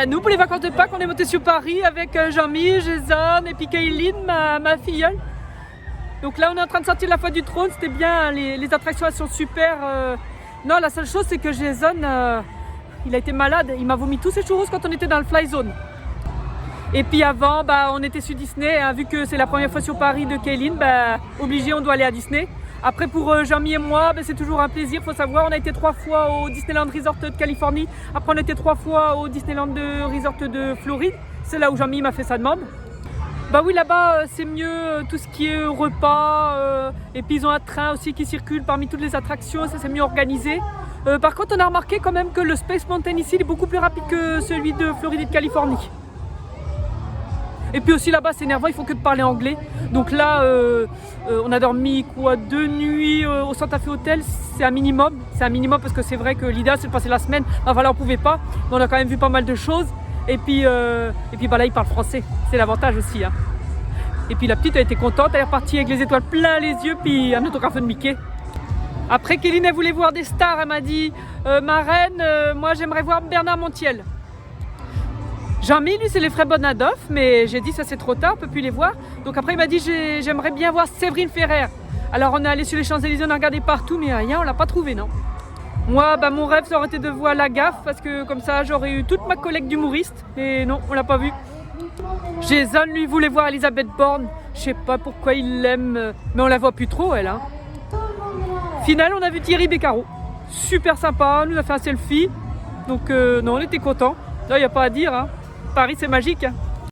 Nous, pour les vacances de Pâques, on est monté sur Paris avec Jean-Mi, Jason et puis Kayline, ma filleule. Donc là, on est en train de sortir de la Foire du Trône, c'était bien, les attractions elles sont super. Non, la seule chose, c'est que Jason, il a été malade, il m'a vomi tous ses churros quand on était dans le Fly Zone. Et puis avant, on était sur Disney, hein, vu que c'est la première fois sur Paris de Kayline, obligé, on doit aller à Disney. Après, pour Jean-Mi et moi, c'est toujours un plaisir, il faut savoir, on a été 3 fois au Disneyland Resort de Californie, après on a été 3 fois au Disneyland Resort de Floride, c'est là où Jean-Mi m'a fait sa demande. Oui, là-bas, c'est mieux tout ce qui est repas, et puis ils ont un train aussi qui circule parmi toutes les attractions, ça c'est mieux organisé. Par contre, on a remarqué quand même que le Space Mountain ici il est beaucoup plus rapide que celui de Floride et de Californie. Et puis aussi là-bas c'est énervant, il faut que de parler anglais. Donc là on a dormi 2 nuits au Santa Fe Hotel, c'est un minimum parce que c'est vrai que l'idéal c'est de passer la semaine, voilà on pouvait pas, mais on a quand même vu pas mal de choses. Et puis là il parle français, c'est l'avantage aussi. Hein. Et puis la petite a été contente, elle est repartie avec les étoiles plein les yeux, puis un autographe de Mickey. Après Kayline elle voulait voir des stars, elle m'a dit ma reine, moi j'aimerais voir Bernard Montiel. Jean-Mi, lui, c'est les frères Bonadov, mais j'ai dit ça c'est trop tard, on peut plus les voir. Donc après il m'a dit j'aimerais bien voir Séverine Ferrer. Alors on est allé sur les Champs-Élysées, on a regardé partout, mais rien, on l'a pas trouvé, non. Moi, mon rêve ça aurait été de voir la gaffe, parce que comme ça j'aurais eu toute ma collègue d'humoristes, et non, on l'a pas vu. Jason, lui, voulait voir Elisabeth Borne, je sais pas pourquoi il l'aime, mais on la voit plus trop, elle. Hein. Final, on a vu Thierry Beccaro, super sympa, nous a fait un selfie, donc non, on était contents. Là, il n'y a pas à dire, hein. Paris c'est magique. Hein.